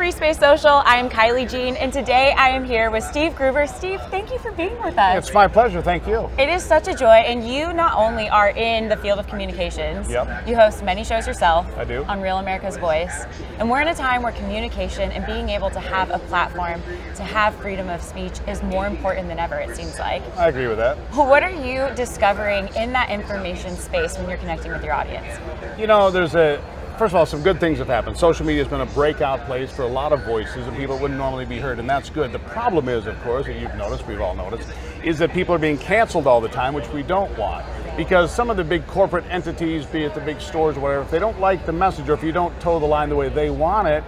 FreeSpace Social. I am Kylie Jean, and today I am here with Steve Gruber. Steve, thank you for being with us. It's my pleasure, thank you. It is such a joy, and you not only are in the field of communications, you host many shows yourself. I do. On Real America's Voice, and we're in a time where communication and being able to have a platform to have freedom of speech is more important than ever, it seems like. I agree with that. What are you discovering in that information space when you're connecting with your audience? You know, first of all, some good things have happened. Social media has been a breakout place for a lot of voices and people that wouldn't normally be heard, and that's good. The problem is, of course, and you've noticed, we've all noticed, is that people are being canceled all the time, which we don't want. Because some of the big corporate entities, be it the big stores or whatever, if they don't like the message or if you don't toe the line the way they want it,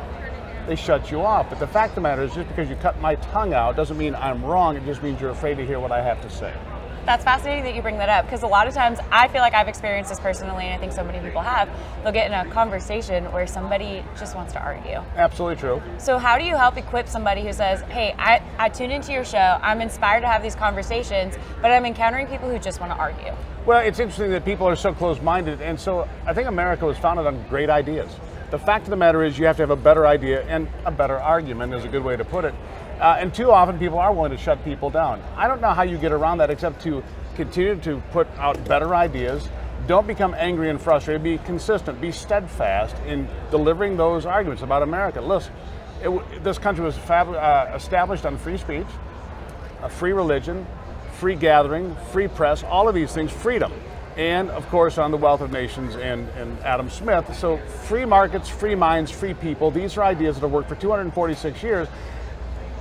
they shut you off. But the fact of the matter is, just because you cut my tongue out doesn't mean I'm wrong, it just means you're afraid to hear what I have to say. That's fascinating that you bring that up, because a lot of times I feel like I've experienced this personally, and I think so many people have. They'll get in a conversation where somebody just wants to argue. Absolutely true. So how do you help equip somebody who says, hey, I tuned into your show, I'm inspired to have these conversations, but I'm encountering people who just want to argue? Well, it's interesting that people are so close-minded, and so I think America was founded on great ideas. The fact of the matter is you have to have a better idea, and a better argument is a good way to put it. And too often people are willing to shut people down. I don't know how you get around that except to continue to put out better ideas. Don't become angry and frustrated. Be consistent. Be steadfast in delivering those arguments about America. Listen, this country was established on free speech, a free religion, free gathering, free press, all of these things, freedom. And of course on the wealth of nations and Adam Smith. So free markets, free minds, free people, these are ideas that have worked for 246 years.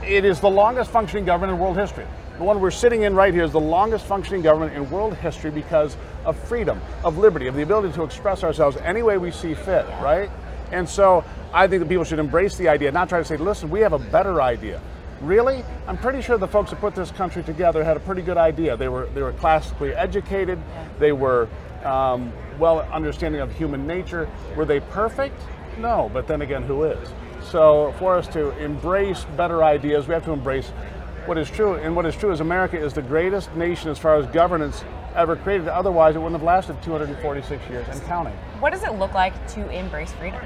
It is the longest functioning government in world history. The one we're sitting in right here is the longest functioning government in world history because of freedom, of liberty, of the ability to express ourselves any way we see fit, right? And so I think that people should embrace the idea, not try to say, listen, we have a better idea. Really? I'm pretty sure the folks that put this country together had a pretty good idea. They were classically educated, they were well understanding of human nature. Were they perfect? No, but then again, who is? So for us to embrace better ideas, we have to embrace what is true. And what is true is America is the greatest nation as far as governance ever created. Otherwise, it wouldn't have lasted 246 years and counting. What does it look like to embrace freedom?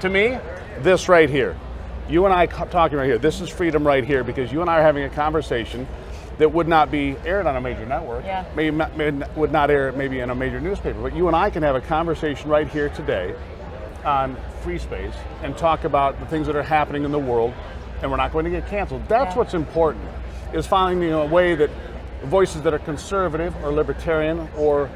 To me, this right here. You and I talking right here, this is freedom right here, because you and I are having a conversation that would not be aired on a major network, would not air maybe in a major newspaper, but you and I can have a conversation right here today on FreeSpace and talk about the things that are happening in the world, and we're not going to get canceled. That's what's important, is finding a way that voices that are conservative or libertarian or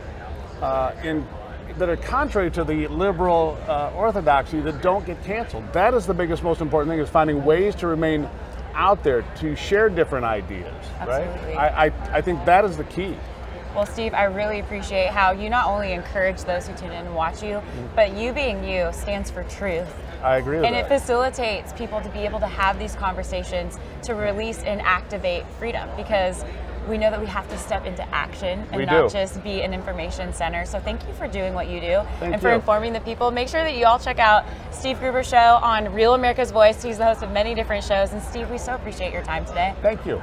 that are contrary to the liberal orthodoxy that don't get canceled. That is the biggest, most important thing, is finding ways to remain out there, to share different ideas. Absolutely. Right? I think that is the key. Well, Steve, I really appreciate how you not only encourage those who tune in and watch you, but you being you stands for truth. I agree with that. And it facilitates people to be able to have these conversations, to release and activate freedom, because we know that we have to step into action and not just be an information center. So thank you for doing what you do and for informing the people. Make sure that you all check out Steve Gruber's show on Real America's Voice. He's the host of many different shows. And Steve, we so appreciate your time today. Thank you.